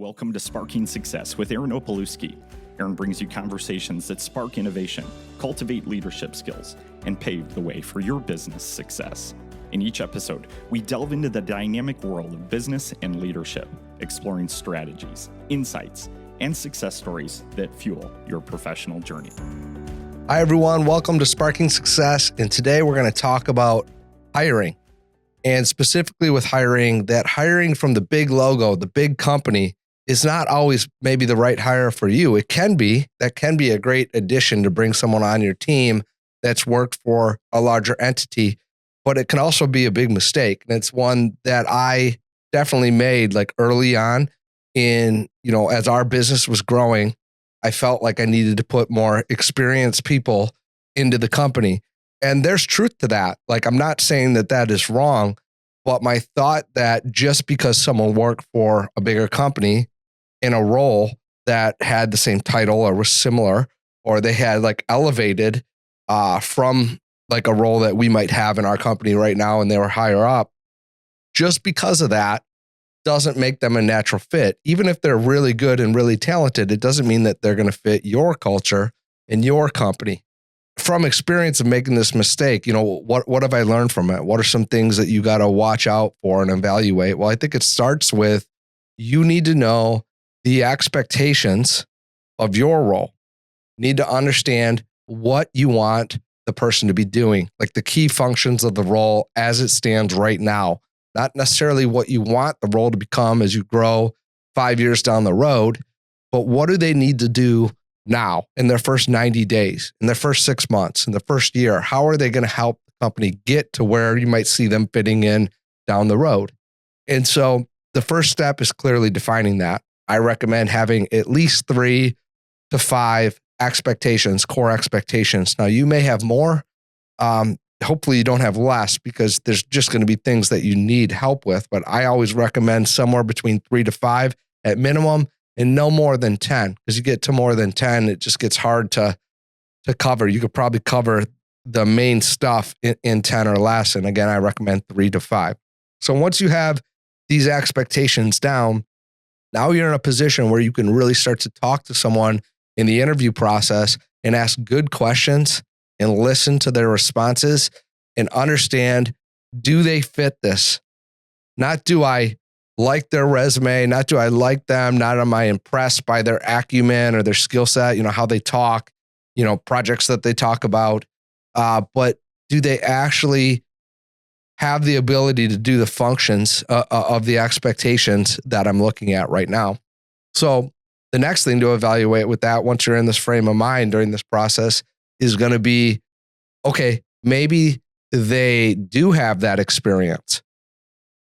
Welcome to Sparking Success with Aaron Opalewski. Aaron brings you conversations that spark innovation, cultivate leadership skills, and pave the way for your business success. In each episode, we delve into the dynamic world of business and leadership, exploring strategies, insights, and success stories that fuel your professional journey. Hi, everyone. Welcome to Sparking Success. And today we're going to talk about hiring. And specifically with hiring, that hiring from the big logo, the big company, is not always maybe the right hire for you. It can be. That can be a great addition to bring someone on your team that's worked for a larger entity, but it can also be a big mistake. And it's one that I definitely made like early on in, as our business was growing. I felt like I needed to put more experienced people into the company. And there's truth to that. Like, I'm not saying that that is wrong, but my thought that just because someone worked for a bigger company in a role that had the same title or was similar, or they had like elevated from like a role that we might have in our company right now and they were higher up, just because of that doesn't make them a natural fit. Even if they're really good and really talented, it doesn't mean that they're going to fit your culture and your company. From experience of making this mistake, what have I learned from it? What are some things that you got to watch out for and evaluate? Well, I think it starts with you need to know the expectations of your role. You need to understand what you want the person to be doing, like the key functions of the role as it stands right now, not necessarily what you want the role to become as you grow 5 years down the road, but what do they need to do now in their first 90 days, in their first 6 months, in the first year? How are they going to help the company get to where you might see them fitting in down the road? And so the first step is clearly defining that. I recommend having at least 3 to 5 expectations, core expectations. Now, you may have more. Hopefully you don't have less, because there's just going to be things that you need help with. But I always recommend somewhere between 3 to 5 at minimum, and no more than 10, because you get to more than 10, it just gets hard to cover. You could probably cover the main stuff in 10 or less. And again, I recommend 3 to 5. So once you have these expectations down, now you're in a position where you can really start to talk to someone in the interview process and ask good questions and listen to their responses and understand, do they fit this? Not do I like their resume, not do I like them, not am I impressed by their acumen or their skill set, how they talk, projects that they talk about, but do they actually have the ability to do the functions of the expectations that I'm looking at right now? So the next thing to evaluate with that, once you're in this frame of mind during this process, is going to be, okay, maybe they do have that experience,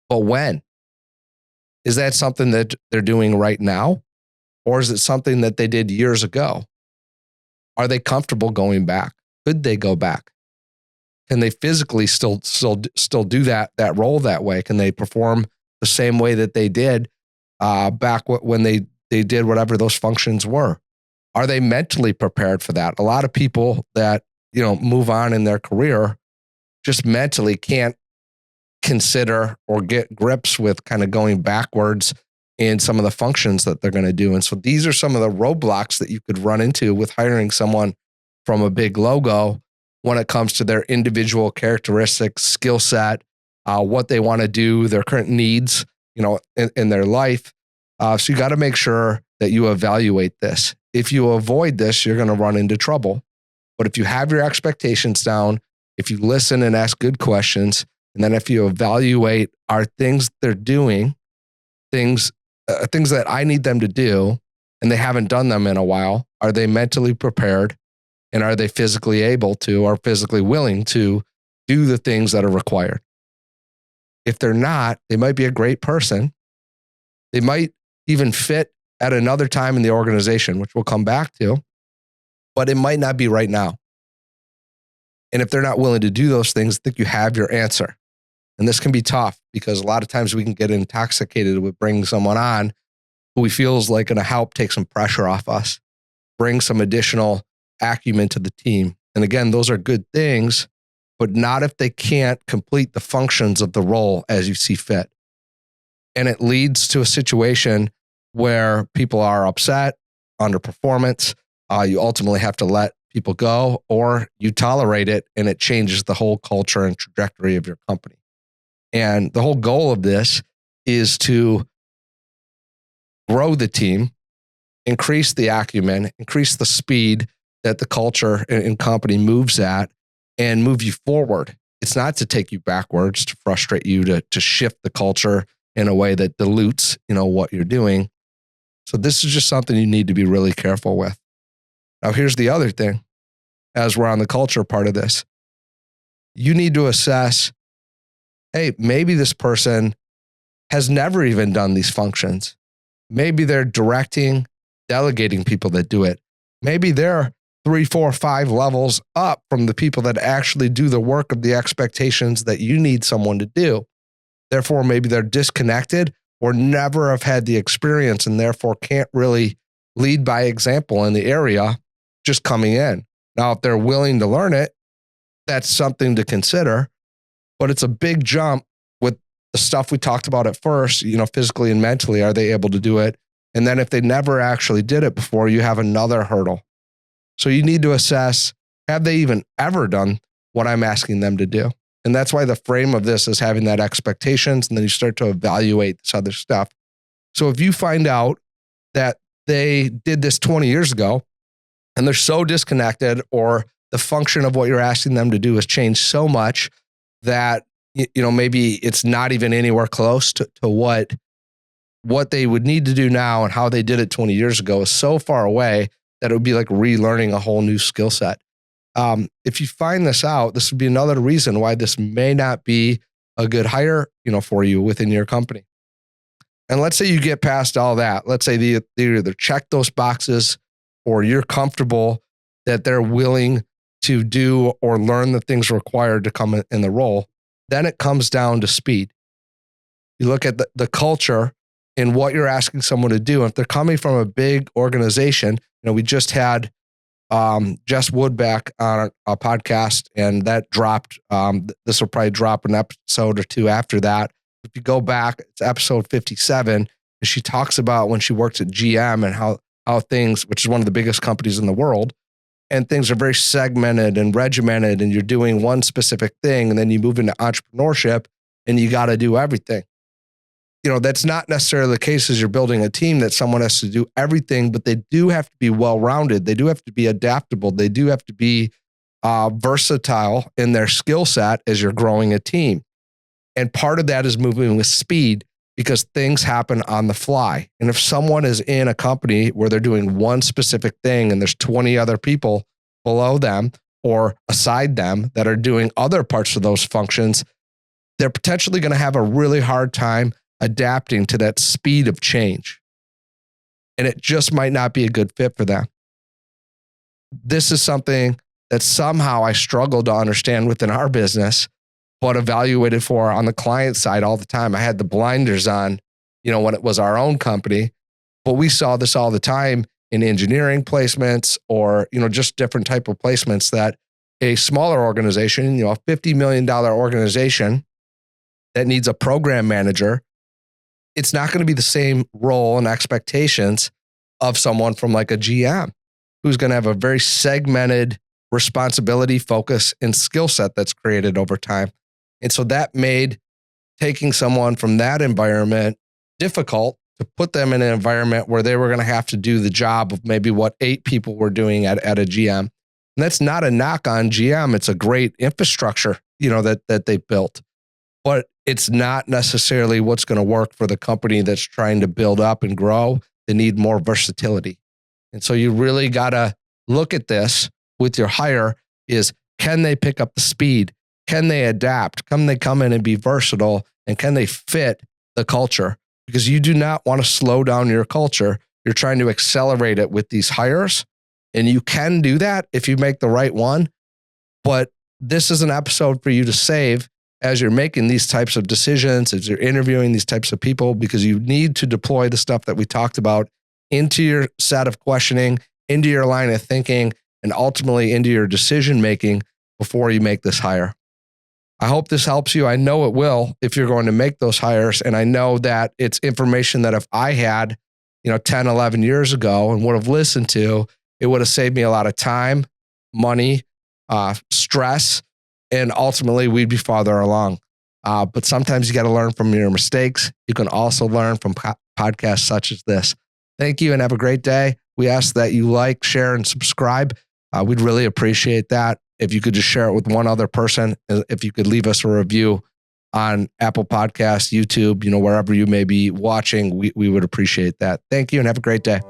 but when? Is that something that they're doing right now? Or is it something that they did years ago? Are they comfortable going back? Could they go back? Can they physically still do that role that way? Can they perform the same way that they did back when they did whatever those functions were? Are they mentally prepared for that? A lot of people that move on in their career just mentally can't consider or get grips with kind of going backwards in some of the functions that they're going to do. And so these are some of the roadblocks that you could run into with hiring someone from a big logo when it comes to their individual characteristics, skill set, what they want to do, their current needs, in their life. So you got to make sure that you evaluate this. If you avoid this, you're going to run into trouble. But if you have your expectations down, if you listen and ask good questions, and then if you evaluate, are things they're doing, things that I need them to do, and they haven't done them in a while, are they mentally prepared? And are they physically able to, or physically willing to do the things that are required? If they're not, they might be a great person. They might even fit at another time in the organization, which we'll come back to, but it might not be right now. And if they're not willing to do those things, I think you have your answer. And this can be tough because a lot of times we can get intoxicated with bringing someone on who we feel is like going to help take some pressure off us, bring some additional acumen to the team. And again, those are good things, but not if they can't complete the functions of the role as you see fit. And it leads to a situation where people are upset, underperformance. You ultimately have to let people go, or you tolerate it and it changes the whole culture and trajectory of your company. And the whole goal of this is to grow the team, increase the acumen, increase the speed that the culture and company moves at, and move you forward. It's not to take you backwards, to frustrate you, to shift the culture in a way that dilutes, what you're doing. So this is just something you need to be really careful with. Now, here's the other thing, as we're on the culture part of this. You need to assess, hey, maybe this person has never even done these functions. Maybe they're directing, delegating people that do it. Maybe they're 3, 4, 5 levels up from the people that actually do the work of the expectations that you need someone to do. Therefore, maybe they're disconnected or never have had the experience and therefore can't really lead by example in the area just coming in. Now, if they're willing to learn it, that's something to consider, but it's a big jump with the stuff we talked about at first, physically and mentally. Are they able to do it? And then if they never actually did it before, you have another hurdle. So you need to assess, have they even ever done what I'm asking them to do? And that's why the frame of this is having that expectations, and then you start to evaluate this other stuff. So if you find out that they did this 20 years ago and they're so disconnected, or the function of what you're asking them to do has changed so much that, maybe it's not even anywhere close to what they would need to do now, and how they did it 20 years ago is so far away that it would be like relearning a whole new skill set. If you find this out, this would be another reason why this may not be a good hire, for you within your company. And let's say you get past all that. Let's say they either check those boxes, or you're comfortable that they're willing to do or learn the things required to come in the role. Then it comes down to speed. You look at the culture and what you're asking someone to do. If they're coming from a big organization, we just had Jess Wood back on a podcast, and that dropped. This will probably drop an episode or two after that. If you go back, it's episode 57, and she talks about when she worked at GM and how things, which is one of the biggest companies in the world, and things are very segmented and regimented, and you're doing one specific thing, and then you move into entrepreneurship and you got to do everything. That's not necessarily the case as you're building a team that someone has to do everything, but they do have to be well-rounded. They do have to be adaptable. They do have to be versatile in their skill set as you're growing a team. And part of that is moving with speed, because things happen on the fly. And if someone is in a company where they're doing one specific thing and there's 20 other people below them or aside them that are doing other parts of those functions, they're potentially going to have a really hard time adapting to that speed of change. And it just might not be a good fit for them. This is something that somehow I struggle to understand within our business, but evaluated for on the client side all the time. I had the blinders on, when it was our own company, but we saw this all the time in engineering placements, or, just different type of placements, that a smaller organization, a $50 million organization that needs a program manager, it's not going to be the same role and expectations of someone from like a GM who's going to have a very segmented responsibility, focus, and skill set that's created over time. And so that made taking someone from that environment difficult to put them in an environment where they were going to have to do the job of maybe what 8 people were doing at a GM. And that's not a knock on GM. It's a great infrastructure, that they built. But it's not necessarily what's going to work for the company that's trying to build up and grow. They need more versatility. And so you really got to look at this with your hire is, can they pick up the speed? Can they adapt? Can they come in and be versatile? And can they fit the culture? Because you do not want to slow down your culture. You're trying to accelerate it with these hires. And you can do that if you make the right one. But this is an episode for you to save as you're making these types of decisions, as you're interviewing these types of people, because you need to deploy the stuff that we talked about into your set of questioning, into your line of thinking, and ultimately into your decision-making before you make this hire. I hope this helps you. I know it will if you're going to make those hires. And I know that it's information that if I had, 10, 11 years ago and would have listened to, it would have saved me a lot of time, money, stress, and ultimately we'd be farther along. But sometimes you got to learn from your mistakes. You can also learn from podcasts such as this. Thank you and have a great day. We ask that you like, share, and subscribe. We'd really appreciate that. If you could just share it with one other person, if you could leave us a review on Apple Podcasts, YouTube, wherever you may be watching, we would appreciate that. Thank you and have a great day.